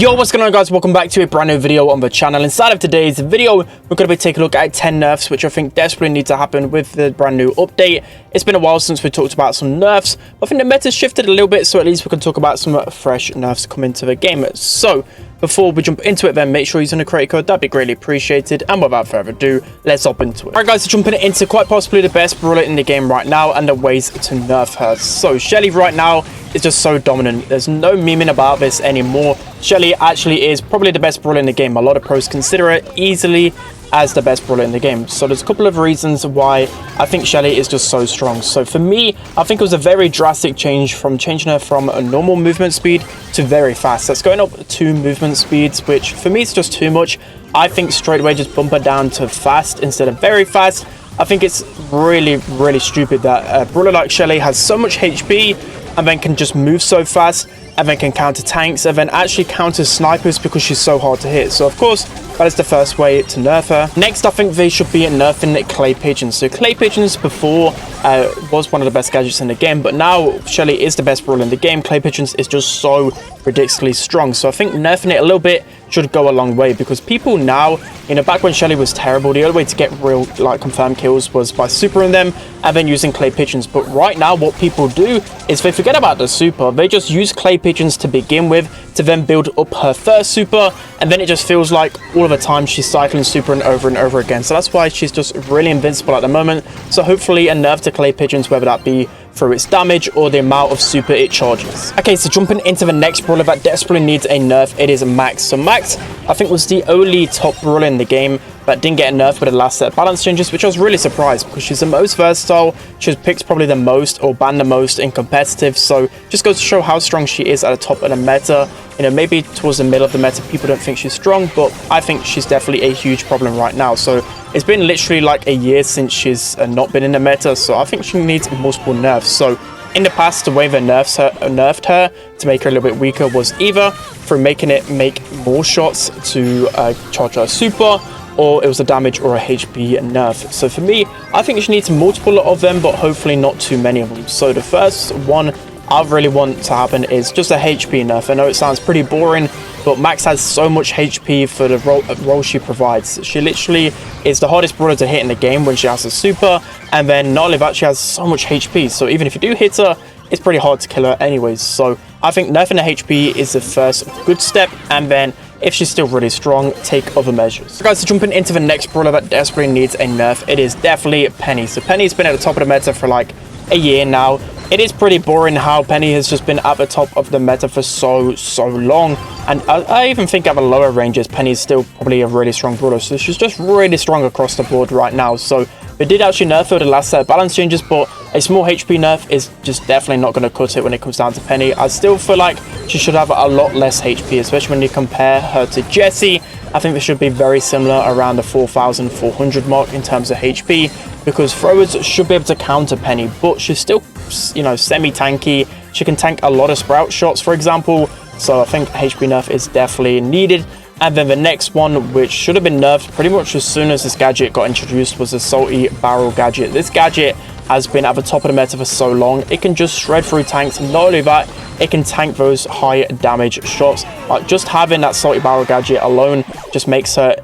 Yo, what's going on, guys? Welcome back to a brand new video on the channel. Inside of today's video, we're going to be taking a look at 10 nerfs which I think desperately need to happen with the brand new update. It's been a while since we talked about some nerfs, but I think the meta's shifted a little bit, so at least we can talk about some fresh nerfs coming to the game. So before we jump into it, then make sure you're using a creator code. That'd be greatly appreciated. And without further ado, let's hop into it. Alright guys, so jumping into quite possibly the best brawler in the game right now and the ways to nerf her. So Shelly right now is just so dominant. There's no memeing about this anymore. Shelly actually is probably the best brawler in the game. A lot of pros consider it easily as the best brawler in the game. So there's a couple of reasons why I think Shelly is just so strong. So for me, I think it was a very drastic change from changing her from a normal movement speed to very fast. That's going up 2 movement speeds, which for me is just too much. I think straight away just bump her down to fast instead of very fast. I think it's really stupid that a brawler like Shelly has so much HP and then can just move so fast and then can counter tanks and then actually counter snipers because she's so hard to hit. So of course that is the first way to nerf her. Next, I think they should be nerfing clay pigeons. So clay pigeons before was one of the best gadgets in the game, but now Shelly is the best brawler in the game. Clay pigeons is just so ridiculously strong. So I think nerfing it a little bit should go a long way, because people now, you know, back when Shelly was terrible, the only way to get real like confirmed kills was by supering them and then using clay pigeons. But right now what people do is they forget about the super. They just use clay pigeons to begin with to then build up her first super, and then it just feels like all of the time she's cycling super and over again. So that's why she's just really invincible at the moment. So hopefully a nerf to clay pigeons, whether that be through its damage or the amount of super it charges. Okay, so jumping into the next brawler that desperately needs a nerf, it is Max. So Max, I think, was the only top brawler in the game that didn't get a nerf with the last set of balance changes, which I was really surprised because she's the most versatile. She was picked probably the most or banned the most in competitive. So just goes to show how strong she is at the top of the meta. You know, maybe towards the middle of the meta, people don't think she's strong, but I think she's definitely a huge problem right now. So it's been literally like a year since she's not been in the meta. So I think she needs multiple nerfs. So in the past, the way they nerfed her to make her a little bit weaker was either through making it make more shots to charge her super, or it was a damage or a HP nerf. So for me, I think she needs multiple of them, but hopefully not too many of them. So the first one I really want to happen is just a HP nerf. I know it sounds pretty boring, but Max has so much HP for the role she provides. She literally is the hardest brawler to hit in the game when she has a super, and then not only that, she has so much HP. So even if you do hit her, it's pretty hard to kill her anyways. So I think nerfing the HP is the first good step, and then if she's still really strong, take other measures. So guys, so jumping into the next brawler that desperately needs a nerf, it is definitely Penny. So Penny's been at the top of the meta for like a year now. It is pretty boring how Penny has just been at the top of the meta for so long, and I even think at the lower ranges Penny is still probably a really strong brawler. So she's just really strong across the board right now. So they did actually nerf her the last set of balance changes, but a small HP nerf is just definitely not going to cut it when it comes down to Penny. I still feel like she should have a lot less HP, especially when you compare her to Jessie. I think they should be very similar, around the 4,400 mark in terms of HP, because throwers should be able to counter Penny, but she's still, you know, semi-tanky. She can tank a lot of sprout shots, for example. So I think HP nerf is definitely needed. And then the next one, which should have been nerfed pretty much as soon as this gadget got introduced, was the salty barrel gadget. This gadget has been at the top of the meta for so long. It can just shred through tanks. Not only that, it can tank those high damage shots. Like, just having that salty barrel gadget alone just makes her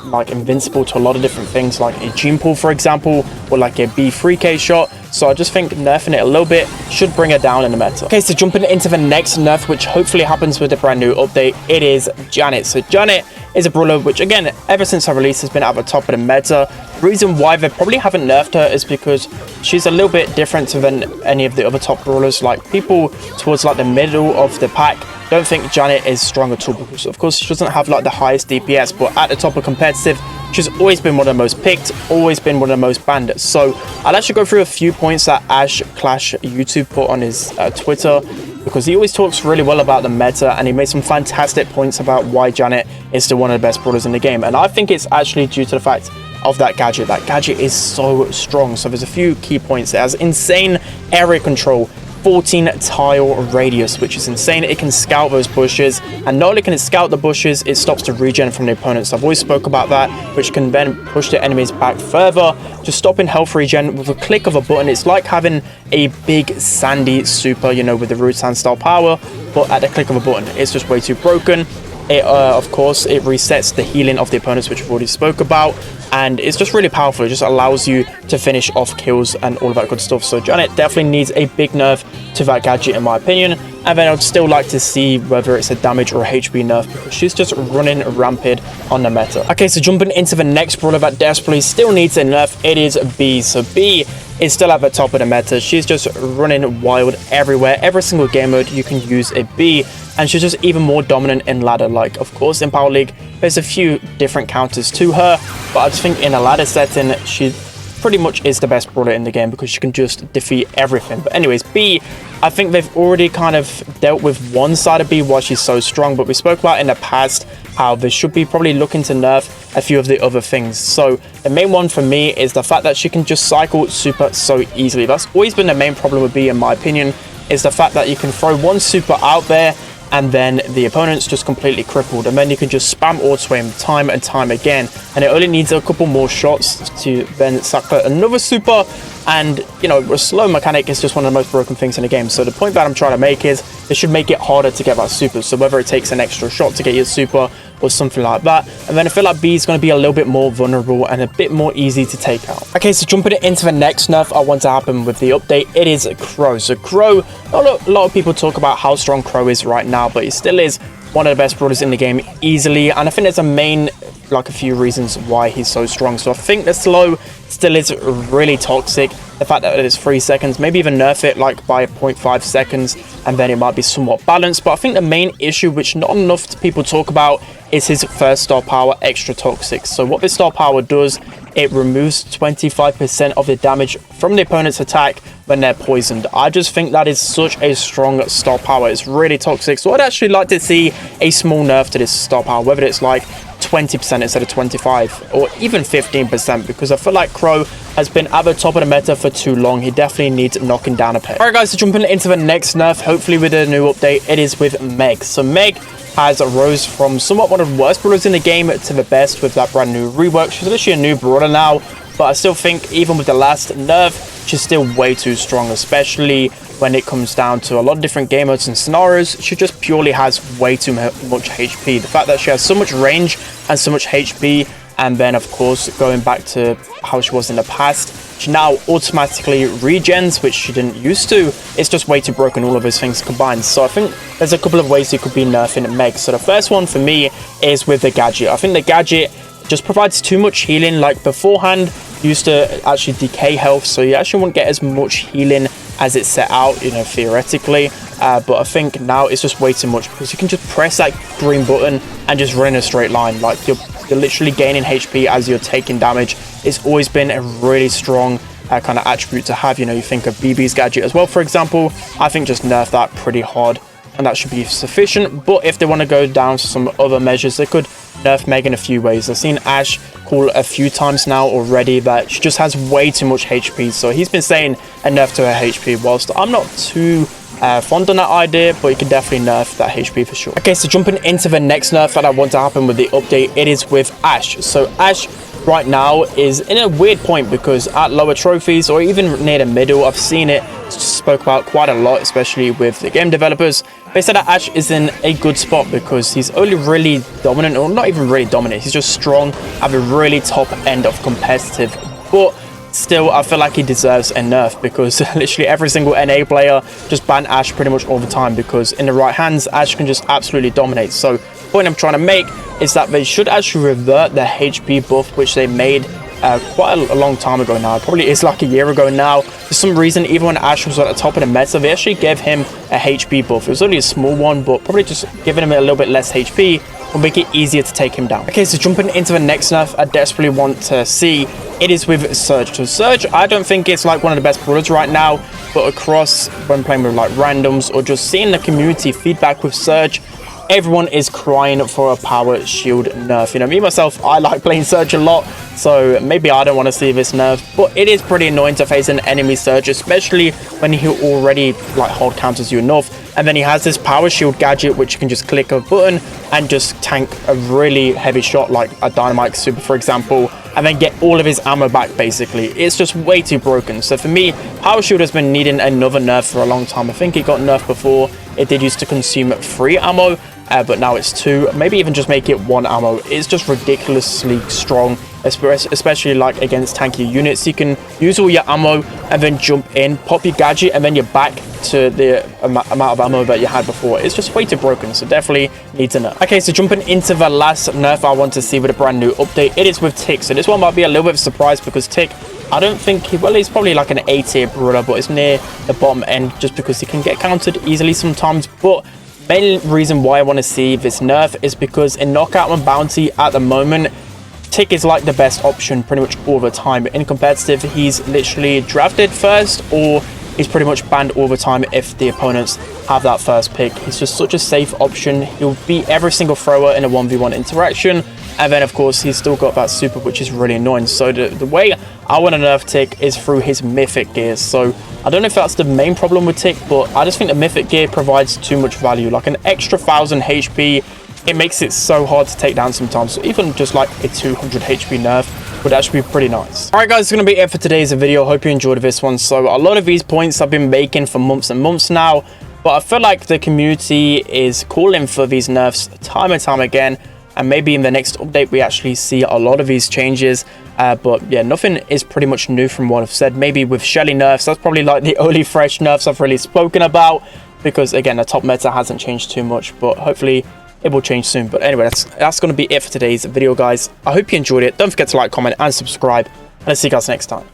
like invincible to a lot of different things, like a gene pool, for example, or like a B3K shot. So I just think nerfing it a little bit should bring her down in the meta. Okay, so jumping into the next nerf, which hopefully happens with the brand new update, it is Janet. So Janet is a brawler which, again, ever since her release has been at the top of the meta. The reason why they probably haven't nerfed her is because she's a little bit different than any of the other top brawlers. Like, people towards like the middle of the pack don't think Janet is strong at all, because of course she doesn't have like the highest DPS, but at the top of competitive, she's always been one of the most picked, always been one of the most banned. So I'll actually go through a few points that Ash Clash YouTube put on his Twitter, because he always talks really well about the meta, and he made some fantastic points about why Janet is still one of the best brawlers in the game. And I think it's actually due to the fact of that gadget. That gadget is so strong. So there's a few key points. It has insane area control, 14 tile radius, which is insane. It can scout those bushes, and not only can it scout the bushes, it stops the regen from the opponents. I've always spoke about that, which can then push the enemies back further. just stopping health regen with a click of a button. It's like having a big Sandy super, you know, with the root sand style power, but at the click of a button. It's just way too broken. It, of course, it resets the healing of the opponents, which we've already spoke about, and it's just really powerful. It just allows you to finish off kills and all of that good stuff. So Janet definitely needs a big nerf to that gadget, in my opinion. And then I'd still like to see whether it's a damage or a HP nerf, because she's just running rampant on the meta. Okay, so jumping into the next brawler that desperately still needs a nerf, it is B. So B is still at the top of the meta. She's just running wild everywhere. Every single game mode you can use a B, and she's just even more dominant in ladder. Like, of course, in Power League, there's a few different counters to her, but I just think in a ladder setting, she pretty much is the best brawler in the game because she can just defeat everything. But anyways, B, I think they've already kind of dealt with one side of B why she's so strong, but we spoke about in the past how they should be probably looking to nerf a few of the other things. So the main one for me is the fact that she can just cycle super so easily. That's always been the main problem with B, in my opinion, is the fact that you can throw one super out there and then the opponent's just completely crippled, and then you can just spam auto aim time and time again, and it only needs a couple more shots to then sucker another super. And you know, a slow mechanic is just one of the most broken things in the game. So the point that I'm trying to make is they should make it harder to get that super. So whether it takes an extra shot to get your super or something like that, and then I feel like B is going to be a little bit more vulnerable and a bit more easy to take out. Okay, so jumping into the next nerf I want to happen with the update, it is Crow. So Crow, a lot of people talk about how strong Crow is right now, but he still is one of the best brawlers in the game easily, and I think there's a few reasons why he's so strong. So I think the slow still is really toxic. The fact that it's 3 seconds, maybe even nerf it like by 0.5 seconds, and then it might be somewhat balanced. But I think the main issue, which not enough people talk about, is his first star power, extra toxic. So what this star power does, it removes 25% of the damage from the opponent's attack when they're poisoned. I just think that is such a strong star power. It's really toxic. So I'd actually like to see a small nerf to this star power, whether it's like 20% instead of 25 or even 15%, because I feel like Crow has been at the top of the meta for too long. He definitely needs knocking down a peg. Alright guys, so jumping into the next nerf, hopefully with a new update, it is with Meg. So Meg has rose from somewhat one of the worst brawlers in the game to the best with that brand new rework. She's literally a new brawler now, but I still think even with the last nerf, she's still way too strong, especially when it comes down to a lot of different game modes and scenarios. She just purely has way too much HP. The fact that she has so much range and so much HP, and then of course going back to how she was in the past, she now automatically regens, which she didn't used to. It's just way too broken, all of those things combined. So I think there's a couple of ways you could be nerfing Meg. So the first one for me is with the gadget. I think the gadget just provides too much healing. Like beforehand, used to actually decay health, so you actually won't get as much healing as it's set out, you know, theoretically. But I think now it's just way too much, because you can just press that green button and just run in a straight line. Like you're literally gaining HP as you're taking damage. It's always been a really strong kind of attribute to have. You know, you think of BB's gadget as well, for example. I think just nerf that pretty hard, and that should be sufficient. But if they want to go down to some other measures, they could nerf Meg in a few ways. I've seen Ash call a few times now already that she just has way too much HP. So he's been saying a nerf to her HP, whilst I'm not too fond on that idea, but you can definitely nerf that HP for sure. Okay, so jumping into the next nerf that I want to happen with the update, it is with Ash. So Ash right now is in a weird point, because at lower trophies or even near the middle, I've seen it spoke about quite a lot, especially with the game developers. They said that Ash is in a good spot because he's only really dominant, or not even really dominant, he's just strong at the really top end of competitive. But still, I feel like he deserves a nerf, because literally every single NA player just ban Ash pretty much all the time, because in the right hands, Ash can just absolutely dominate. So the point I'm trying to make is that they should actually revert the HP buff, which they made quite a long time ago now. It probably is like a year ago now. For some reason, even when Ash was at the top of the meta, they actually gave him a HP buff. It was only a small one, but probably just giving him a little bit less HP will make it easier to take him down. Okay, so jumping into the next nerf I desperately want to see, it is with Surge. So Surge, I don't think it's like one of the best brawlers right now, but across when playing with like randoms or just seeing the community feedback with Surge, everyone is crying for a power shield nerf. You know, me myself, I like playing Surge a lot, so maybe I don't want to see this nerf, but it is pretty annoying to face an enemy Surge, especially when he already like hard counters you enough, And then he has this power shield gadget, which you can just click a button and just tank a really heavy shot like a dynamite super, for example, and then get all of his ammo back. Basically, it's just way too broken. So for me, power shield has been needing another nerf for a long time. I think it got nerfed before. It did used to consume 3 ammo, but now it's 2. Maybe even just make it 1 ammo. It's just ridiculously strong, especially like against tanky units. You can use all your ammo and then jump in, pop your gadget, and then you're back to the amount of ammo that you had before. It's just way too broken, so definitely needs a nerf. Okay, so jumping into the last nerf I want to see with a brand new update, it is with Tick. So this one might be a little bit of a surprise because Tick, I don't think well, he's probably like an A tier brawler, but it's near the bottom end just because he can get countered easily sometimes. But main reason why I want to see this nerf is because in knockout and bounty at the moment, Tick is like the best option pretty much all the time. In competitive, he's literally drafted first, or he's pretty much banned all the time if the opponents have that first pick. He's just such a safe option. He'll beat every single thrower in a 1v1 interaction. And then, of course, he's still got that super, which is really annoying. So the way I want to nerf Tick is through his mythic gears. So I don't know if that's the main problem with Tick, but I just think the mythic gear provides too much value. Like an extra 1000 HP, it makes it so hard to take down sometimes. So even just like a 200 HP nerf would actually be pretty nice. All right, guys, it's going to be it for today's video. Hope you enjoyed this one. So a lot of these points I've been making for months and months now, but I feel like the community is calling for these nerfs time and time again. And maybe in the next update, we actually see a lot of these changes. But yeah, nothing is pretty much new from what I've said. Maybe with Shelly nerfs, that's probably like the only fresh nerfs I've really spoken about. Because again, the top meta hasn't changed too much. But hopefully it will change soon. But anyway, that's going to be it for today's video, guys. I hope you enjoyed it. Don't forget to like, comment, and subscribe. And I'll see you guys next time.